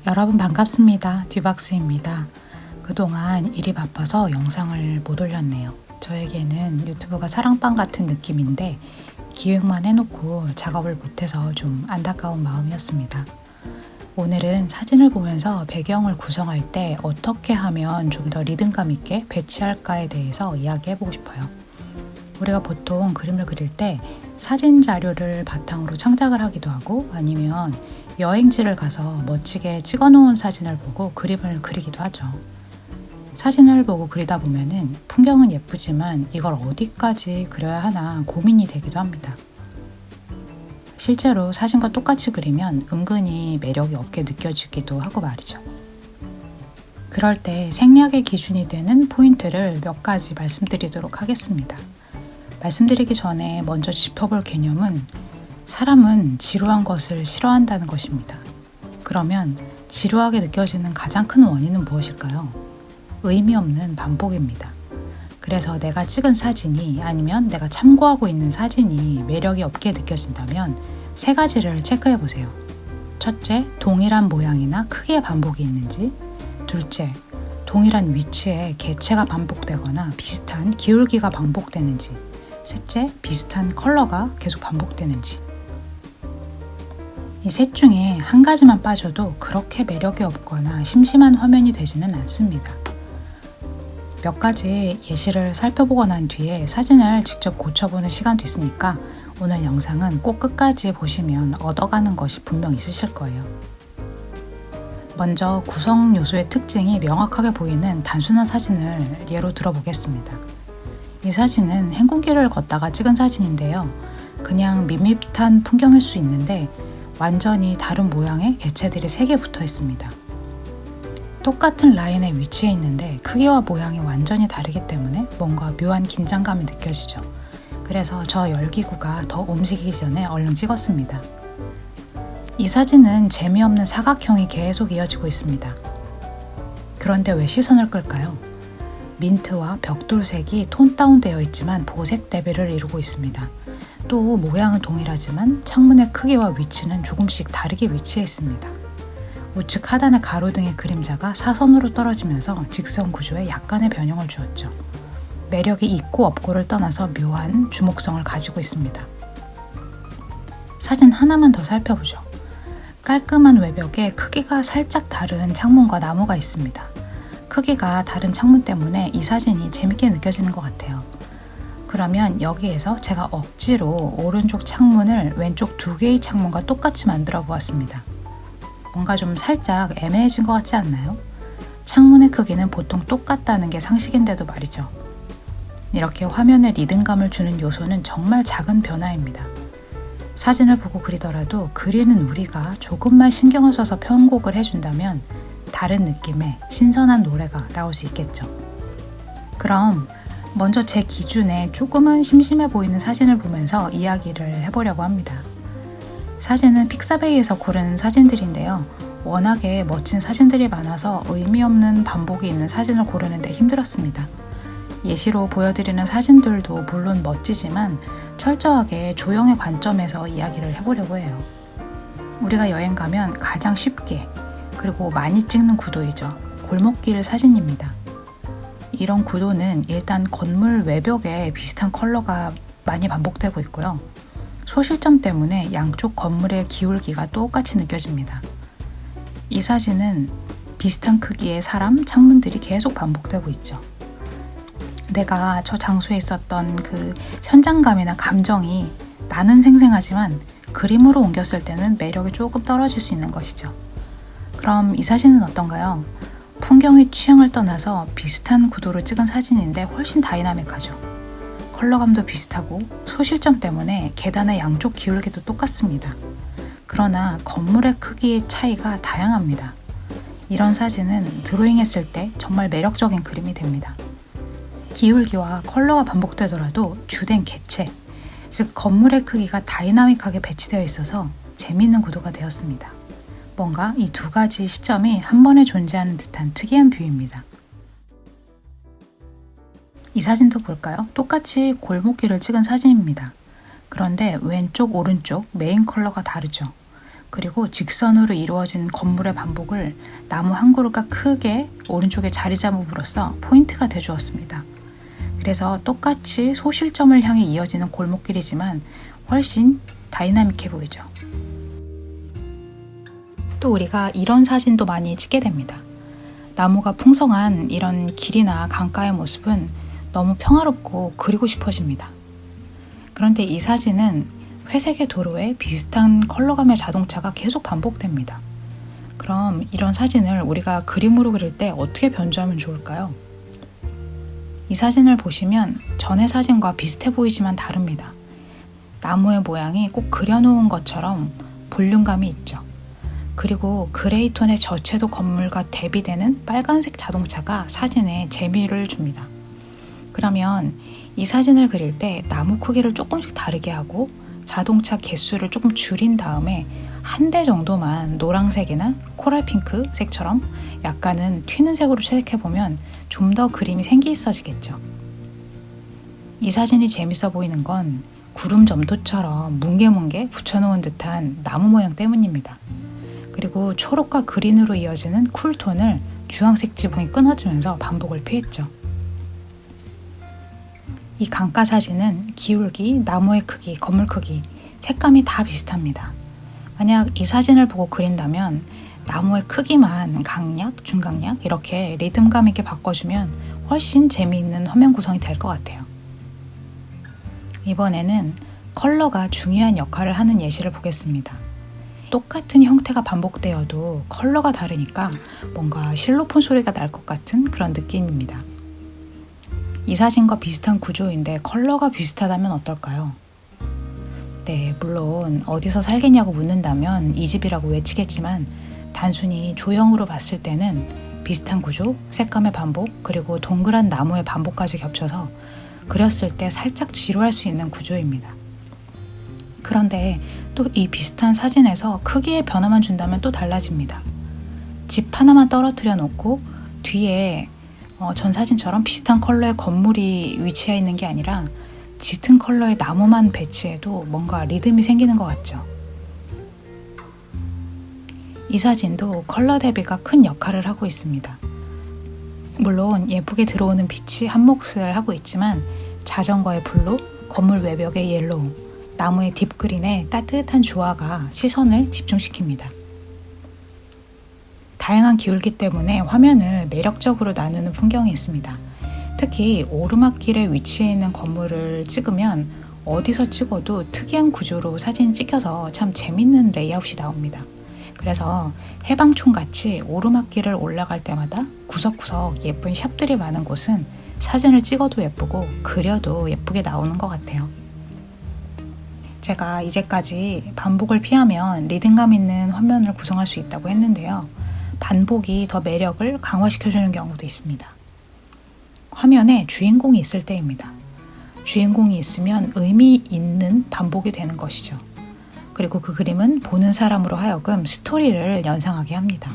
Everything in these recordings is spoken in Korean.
여러분 반갑습니다. 듀박스입니다. 그동안 일이 바빠서 영상을 못 올렸네요. 저에게는 유튜브가 사랑방 같은 느낌인데 기획만 해놓고 작업을 못해서 좀 안타까운 마음이었습니다. 오늘은 사진을 보면서 배경을 구성할 때 어떻게 하면 좀 더 리듬감 있게 배치할까에 대해서 이야기해보고 싶어요. 우리가 보통 그림을 그릴 때 사진 자료를 바탕으로 창작을 하기도 하고 아니면 여행지를 가서 멋지게 찍어놓은 사진을 보고 그림을 그리기도 하죠. 사진을 보고 그리다 보면은 풍경은 예쁘지만 이걸 어디까지 그려야 하나 고민이 되기도 합니다. 실제로 사진과 똑같이 그리면 은근히 매력이 없게 느껴지기도 하고 말이죠. 그럴 때 생략의 기준이 되는 포인트를 몇 가지 말씀드리도록 하겠습니다. 말씀드리기 전에 먼저 짚어볼 개념은 사람은 지루한 것을 싫어한다는 것입니다. 그러면 지루하게 느껴지는 가장 큰 원인은 무엇일까요? 의미 없는 반복입니다. 그래서 내가 찍은 사진이 아니면 내가 참고하고 있는 사진이 매력이 없게 느껴진다면 세 가지를 체크해 보세요. 첫째, 동일한 모양이나 크기의 반복이 있는지. 둘째, 동일한 위치에 개체가 반복되거나 비슷한 기울기가 반복되는지. 셋째, 비슷한 컬러가 계속 반복되는지. 이 셋 중에 한 가지만 빠져도 그렇게 매력이 없거나 심심한 화면이 되지는 않습니다. 몇 가지 예시를 살펴보고 난 뒤에 사진을 직접 고쳐보는 시간도 있으니까 오늘 영상은 꼭 끝까지 보시면 얻어가는 것이 분명 있으실 거예요. 먼저 구성 요소의 특징이 명확하게 보이는 단순한 사진을 예로 들어보겠습니다. 이 사진은 행군길을 걷다가 찍은 사진인데요. 그냥 밋밋한 풍경일 수 있는데 완전히 다른 모양의 개체들이 3개 붙어 있습니다. 똑같은 라인에 위치해 있는데 크기와 모양이 완전히 다르기 때문에 뭔가 묘한 긴장감이 느껴지죠. 그래서 저 열기구가 더 움직이기 전에 얼른 찍었습니다. 이 사진은 재미없는 사각형이 계속 이어지고 있습니다. 그런데 왜 시선을 끌까요? 민트와 벽돌색이 톤 다운되어 있지만 보색 대비를 이루고 있습니다. 또 모양은 동일하지만 창문의 크기와 위치는 조금씩 다르게 위치해 있습니다. 우측 하단의 가로등의 그림자가 사선으로 떨어지면서 직선 구조에 약간의 변형을 주었죠. 매력이 있고 없고를 떠나서 묘한 주목성을 가지고 있습니다. 사진 하나만 더 살펴보죠. 깔끔한 외벽에 크기가 살짝 다른 창문과 나무가 있습니다. 크기가 다른 창문 때문에 이 사진이 재밌게 느껴지는 것 같아요. 그러면 여기에서 제가 억지로 오른쪽 창문을 왼쪽 2개의 창문과 똑같이 만들어 보았습니다. 뭔가 좀 살짝 애매해진 것 같지 않나요? 창문의 크기는 보통 똑같다는 게 상식인데도 말이죠. 이렇게 화면에 리듬감을 주는 요소는 정말 작은 변화입니다. 사진을 보고 그리더라도 그리는 우리가 조금만 신경을 써서 편곡을 해준다면 다른 느낌의 신선한 노래가 나올 수 있겠죠. 그럼 먼저 제 기준에 조금은 심심해 보이는 사진을 보면서 이야기를 해보려고 합니다. 사진은 픽사베이에서 고른 사진들인데요. 워낙에 멋진 사진들이 많아서 의미 없는 반복이 있는 사진을 고르는데 힘들었습니다. 예시로 보여드리는 사진들도 물론 멋지지만 철저하게 조형의 관점에서 이야기를 해보려고 해요. 우리가 여행 가면 가장 쉽게 그리고 많이 찍는 구도이죠. 골목길 사진입니다. 이런 구도는 일단 건물 외벽에 비슷한 컬러가 많이 반복되고 있고요. 소실점 때문에 양쪽 건물의 기울기가 똑같이 느껴집니다. 이 사진은 비슷한 크기의 사람, 창문들이 계속 반복되고 있죠. 내가 저 장소에 있었던 그 현장감이나 감정이 나는 생생하지만 그림으로 옮겼을 때는 매력이 조금 떨어질 수 있는 것이죠. 그럼 이 사진은 어떤가요? 풍경의 취향을 떠나서 비슷한 구도로 찍은 사진인데 훨씬 다이나믹하죠. 컬러감도 비슷하고 소실점 때문에 계단의 양쪽 기울기도 똑같습니다. 그러나 건물의 크기의 차이가 다양합니다. 이런 사진은 드로잉했을 때 정말 매력적인 그림이 됩니다. 기울기와 컬러가 반복되더라도 주된 개체, 즉 건물의 크기가 다이나믹하게 배치되어 있어서 재미있는 구도가 되었습니다. 뭔가 이 2가지 시점이 한 번에 존재하는 듯한 특이한 뷰입니다. 이 사진도 볼까요? 똑같이 골목길을 찍은 사진입니다. 그런데 왼쪽, 오른쪽 메인 컬러가 다르죠. 그리고 직선으로 이루어진 건물의 반복을 나무 한 그루가 크게 오른쪽에 자리 잡음으로써 포인트가 되주었습니다. 그래서 똑같이 소실점을 향해 이어지는 골목길이지만 훨씬 다이나믹해 보이죠. 또 우리가 이런 사진도 많이 찍게 됩니다. 나무가 풍성한 이런 길이나 강가의 모습은 너무 평화롭고 그리고 싶어집니다. 그런데 이 사진은 회색의 도로에 비슷한 컬러감의 자동차가 계속 반복됩니다. 그럼 이런 사진을 우리가 그림으로 그릴 때 어떻게 변주하면 좋을까요? 이 사진을 보시면 전의 사진과 비슷해 보이지만 다릅니다. 나무의 모양이 꼭 그려놓은 것처럼 볼륨감이 있죠. 그리고 그레이 톤의 저채도 건물과 대비되는 빨간색 자동차가 사진에 재미를 줍니다. 그러면 이 사진을 그릴 때 나무 크기를 조금씩 다르게 하고 자동차 개수를 조금 줄인 다음에 한 대 정도만 노란색이나 코랄핑크 색처럼 약간은 튀는 색으로 채색해보면 좀 더 그림이 생기 있어지겠죠. 이 사진이 재밌어 보이는 건 구름 점토처럼 뭉게뭉게 붙여놓은 듯한 나무 모양 때문입니다. 그리고 초록과 그린으로 이어지는 쿨톤을 주황색 지붕이 끊어주면서 반복을 피했죠. 이 강가 사진은 기울기, 나무의 크기, 건물 크기, 색감이 다 비슷합니다. 만약 이 사진을 보고 그린다면 나무의 크기만 강약, 중강약 이렇게 리듬감 있게 바꿔주면 훨씬 재미있는 화면 구성이 될 것 같아요. 이번에는 컬러가 중요한 역할을 하는 예시를 보겠습니다. 똑같은 형태가 반복되어도 컬러가 다르니까 뭔가 실로폰 소리가 날 것 같은 그런 느낌입니다. 이 사진과 비슷한 구조인데 컬러가 비슷하다면 어떨까요? 네, 물론 어디서 살겠냐고 묻는다면 이 집이라고 외치겠지만 단순히 조형으로 봤을 때는 비슷한 구조, 색감의 반복, 그리고 동그란 나무의 반복까지 겹쳐서 그렸을 때 살짝 지루할 수 있는 구조입니다. 그런데 또 이 비슷한 사진에서 크기의 변화만 준다면 또 달라집니다. 집 하나만 떨어뜨려 놓고 뒤에 전 사진처럼 비슷한 컬러의 건물이 위치해 있는 게 아니라 짙은 컬러의 나무만 배치해도 뭔가 리듬이 생기는 것 같죠. 이 사진도 컬러 대비가 큰 역할을 하고 있습니다. 물론 예쁘게 들어오는 빛이 한 몫을 하고 있지만 자전거의 블루, 건물 외벽의 옐로우, 나무의 딥그린의 따뜻한 조화가 시선을 집중시킵니다. 다양한 기울기 때문에 화면을 매력적으로 나누는 풍경이 있습니다. 특히 오르막길에 위치해 있는 건물을 찍으면 어디서 찍어도 특이한 구조로 사진이 찍혀서 참 재밌는 레이아웃이 나옵니다. 그래서 해방촌같이 오르막길을 올라갈 때마다 구석구석 예쁜 샵들이 많은 곳은 사진을 찍어도 예쁘고 그려도 예쁘게 나오는 것 같아요. 제가 이제까지 반복을 피하면 리듬감 있는 화면을 구성할 수 있다고 했는데요. 반복이 더 매력을 강화시켜주는 경우도 있습니다. 화면에 주인공이 있을 때입니다. 주인공이 있으면 의미 있는 반복이 되는 것이죠. 그리고 그 그림은 보는 사람으로 하여금 스토리를 연상하게 합니다.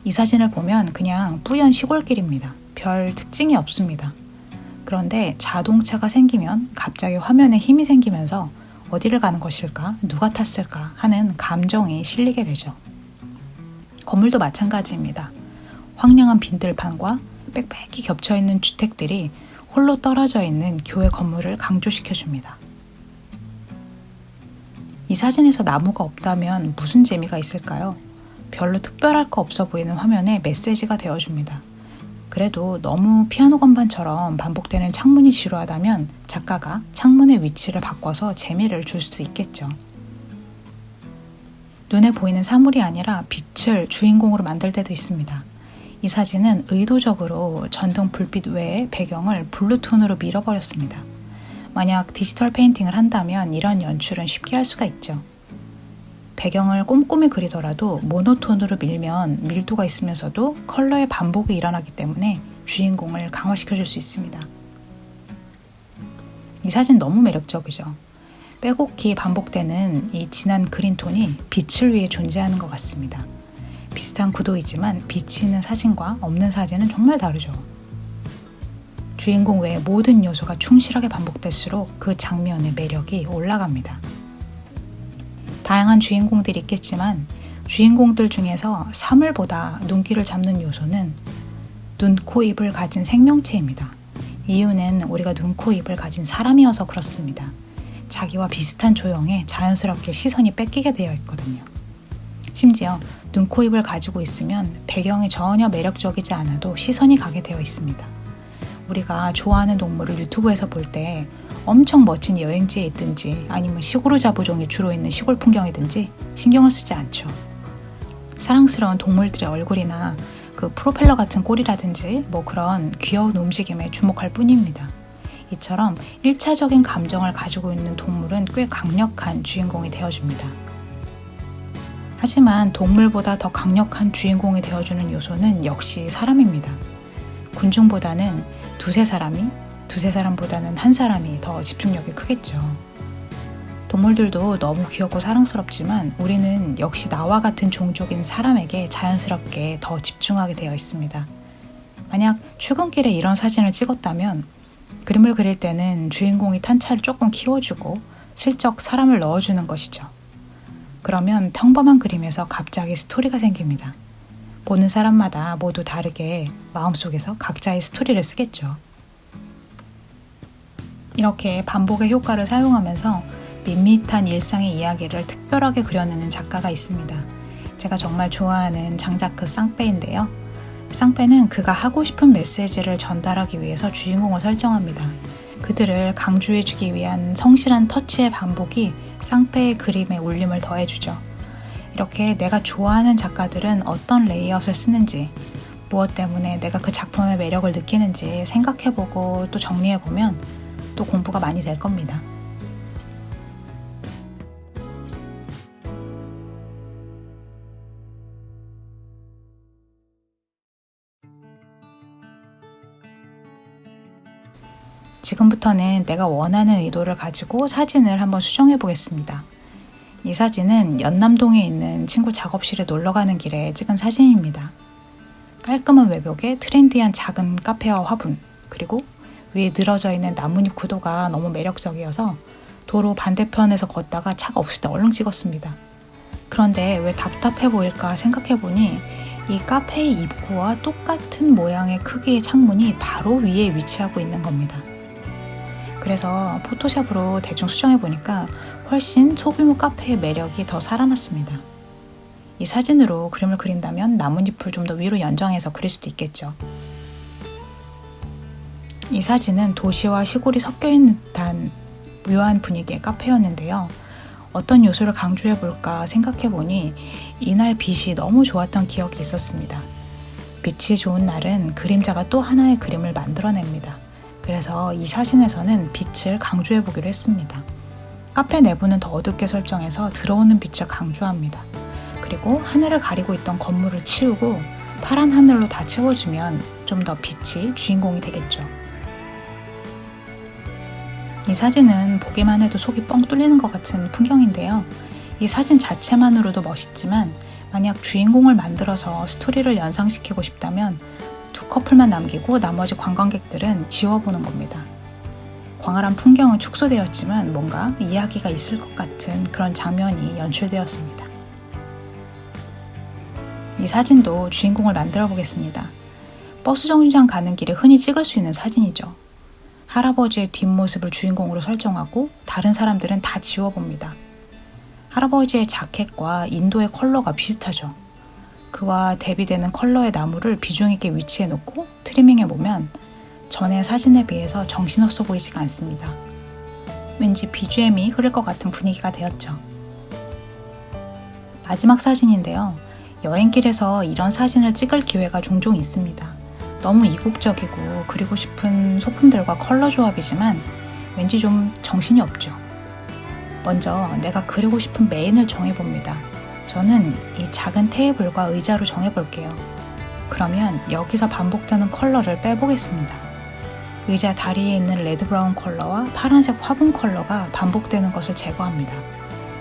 이 사진을 보면 그냥 뿌연 시골길입니다. 별 특징이 없습니다. 그런데 자동차가 생기면 갑자기 화면에 힘이 생기면서 어디를 가는 것일까? 누가 탔을까? 하는 감정이 실리게 되죠. 건물도 마찬가지입니다. 황량한 빈들판과 빽빽히 겹쳐있는 주택들이 홀로 떨어져 있는 교회 건물을 강조시켜줍니다. 이 사진에서 나무가 없다면 무슨 재미가 있을까요? 별로 특별할 거 없어 보이는 화면에 메시지가 되어줍니다. 그래도 너무 피아노 건반처럼 반복되는 창문이 지루하다면 작가가 창문의 위치를 바꿔서 재미를 줄 수도 있겠죠. 눈에 보이는 사물이 아니라 빛을 주인공으로 만들 때도 있습니다. 이 사진은 의도적으로 전등 불빛 외에 배경을 블루톤으로 밀어버렸습니다. 만약 디지털 페인팅을 한다면 이런 연출은 쉽게 할 수가 있죠. 배경을 꼼꼼히 그리더라도 모노톤으로 밀면 밀도가 있으면서도 컬러의 반복이 일어나기 때문에 주인공을 강화시켜줄 수 있습니다. 이 사진 너무 매력적이죠. 빼곡히 반복되는 이 진한 그린톤이 빛을 위해 존재하는 것 같습니다. 비슷한 구도이지만 빛이 있는 사진과 없는 사진은 정말 다르죠. 주인공 외의 모든 요소가 충실하게 반복될수록 그 장면의 매력이 올라갑니다. 다양한 주인공들이 있겠지만 주인공들 중에서 사물보다 눈길을 잡는 요소는 눈, 코, 입을 가진 생명체입니다. 이유는 우리가 눈, 코, 입을 가진 사람이어서 그렇습니다. 자기와 비슷한 조형에 자연스럽게 시선이 뺏기게 되어 있거든요. 심지어 눈, 코, 입을 가지고 있으면 배경이 전혀 매력적이지 않아도 시선이 가게 되어 있습니다. 우리가 좋아하는 동물을 유튜브에서 볼 때 엄청 멋진 여행지에 있든지 아니면 시골의자부종이 주로 있는 시골 풍경이든지 신경을 쓰지 않죠. 사랑스러운 동물들의 얼굴이나 그 프로펠러 같은 꼬리라든지 그런 귀여운 움직임에 주목할 뿐입니다. 이처럼 1차적인 감정을 가지고 있는 동물은 꽤 강력한 주인공이 되어줍니다. 하지만 동물보다 더 강력한 주인공이 되어주는 요소는 역시 사람입니다. 군중보다는 두세 사람보다는 한 사람이 더 집중력이 크겠죠. 동물들도 너무 귀엽고 사랑스럽지만 우리는 역시 나와 같은 종족인 사람에게 자연스럽게 더 집중하게 되어 있습니다. 만약 출근길에 이런 사진을 찍었다면 그림을 그릴 때는 주인공이 탄차를 조금 키워주고 슬쩍 사람을 넣어주는 것이죠. 그러면 평범한 그림에서 갑자기 스토리가 생깁니다. 보는 사람마다 모두 다르게 마음속에서 각자의 스토리를 쓰겠죠. 이렇게 반복의 효과를 사용하면서 밋밋한 일상의 이야기를 특별하게 그려내는 작가가 있습니다. 제가 정말 좋아하는 장자크 쌍빼인데요. 쌍빼는 그가 하고 싶은 메시지를 전달하기 위해서 주인공을 설정합니다. 그들을 강조해주기 위한 성실한 터치의 반복이 쌍빼의 그림에 울림을 더해주죠. 이렇게 내가 좋아하는 작가들은 어떤 레이아웃을 쓰는지, 무엇 때문에 내가 그 작품의 매력을 느끼는지 생각해보고 또 정리해보면 또 공부가 많이 될 겁니다. 지금부터는 내가 원하는 의도를 가지고 사진을 한번 수정해 보겠습니다. 이 사진은 연남동에 있는 친구 작업실에 놀러가는 길에 찍은 사진입니다. 깔끔한 외벽에 트렌디한 작은 카페와 화분, 그리고 위에 늘어져 있는 나뭇잎 구도가 너무 매력적이어서 도로 반대편에서 걷다가 차가 없을 때 얼른 찍었습니다. 그런데 왜 답답해 보일까 생각해보니 이 카페의 입구와 똑같은 모양의 크기의 창문이 바로 위에 위치하고 있는 겁니다. 그래서 포토샵으로 대충 수정해보니까 훨씬 소규모 카페의 매력이 더 살아났습니다. 이 사진으로 그림을 그린다면 나뭇잎을 좀 더 위로 연장해서 그릴 수도 있겠죠. 이 사진은 도시와 시골이 섞여 있는 듯한 묘한 분위기의 카페였는데요. 어떤 요소를 강조해볼까 생각해보니 이날 빛이 너무 좋았던 기억이 있었습니다. 빛이 좋은 날은 그림자가 또 하나의 그림을 만들어냅니다. 그래서 이 사진에서는 빛을 강조해보기로 했습니다. 카페 내부는 더 어둡게 설정해서 들어오는 빛을 강조합니다. 그리고 하늘을 가리고 있던 건물을 치우고 파란 하늘로 다 채워주면 좀 더 빛이 주인공이 되겠죠. 이 사진은 보기만 해도 속이 뻥 뚫리는 것 같은 풍경인데요. 이 사진 자체만으로도 멋있지만 만약 주인공을 만들어서 스토리를 연상시키고 싶다면 두 커플만 남기고 나머지 관광객들은 지워보는 겁니다. 광활한 풍경은 축소되었지만 뭔가 이야기가 있을 것 같은 그런 장면이 연출되었습니다. 이 사진도 주인공을 만들어 보겠습니다. 버스 정류장 가는 길에 흔히 찍을 수 있는 사진이죠. 할아버지의 뒷모습을 주인공으로 설정하고 다른 사람들은 다 지워봅니다. 할아버지의 자켓과 인도의 컬러가 비슷하죠. 그와 대비되는 컬러의 나무를 비중 있게 위치해 놓고 트리밍해보면 전의 사진에 비해서 정신없어 보이지가 않습니다. 왠지 BGM이 흐를 것 같은 분위기가 되었죠. 마지막 사진인데요. 여행길에서 이런 사진을 찍을 기회가 종종 있습니다. 너무 이국적이고 그리고 싶은 소품들과 컬러 조합이지만 왠지 좀 정신이 없죠. 먼저 내가 그리고 싶은 메인을 정해봅니다. 저는 이 작은 테이블과 의자로 정해볼게요. 그러면 여기서 반복되는 컬러를 빼보겠습니다. 의자 다리에 있는 레드 브라운 컬러와 파란색 화분 컬러가 반복되는 것을 제거합니다.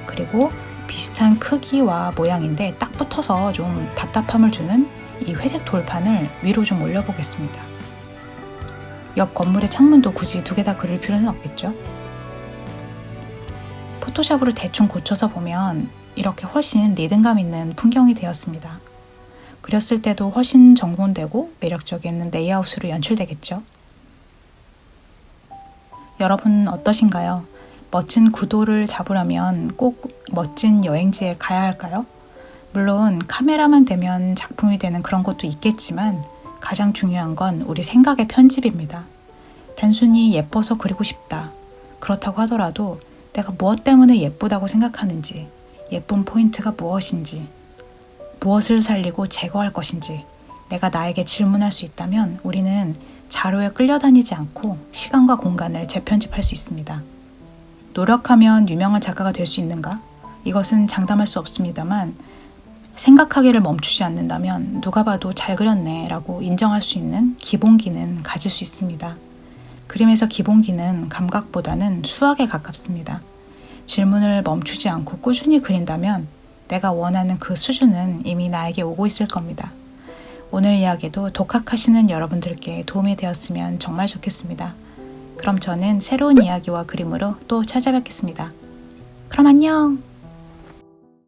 그리고 비슷한 크기와 모양인데 딱 붙어서 좀 답답함을 주는 이 회색 돌판을 위로 좀 올려보겠습니다. 옆 건물의 창문도 굳이 두 개 다 그릴 필요는 없겠죠? 포토샵으로 대충 고쳐서 보면 이렇게 훨씬 리듬감 있는 풍경이 되었습니다. 그렸을 때도 훨씬 정돈되고 매력적인 레이아웃으로 연출되겠죠. 여러분 어떠신가요? 멋진 구도를 잡으려면 꼭 멋진 여행지에 가야 할까요? 물론 카메라만 되면 작품이 되는 그런 것도 있겠지만 가장 중요한 건 우리 생각의 편집입니다. 단순히 예뻐서 그리고 싶다. 그렇다고 하더라도 내가 무엇 때문에 예쁘다고 생각하는지, 예쁜 포인트가 무엇인지, 무엇을 살리고 제거할 것인지 내가 나에게 질문할 수 있다면 우리는 자료에 끌려다니지 않고 시간과 공간을 재편집할 수 있습니다. 노력하면 유명한 작가가 될 수 있는가? 이것은 장담할 수 없습니다만 생각하기를 멈추지 않는다면 누가 봐도 잘 그렸네 라고 인정할 수 있는 기본기는 가질 수 있습니다. 그림에서 기본기는 감각보다는 수학에 가깝습니다. 질문을 멈추지 않고 꾸준히 그린다면 내가 원하는 그 수준은 이미 나에게 오고 있을 겁니다. 오늘 이야기도 독학하시는 여러분들께 도움이 되었으면 정말 좋겠습니다. 그럼 저는 새로운 이야기와 그림으로 또 찾아뵙겠습니다. 그럼 안녕!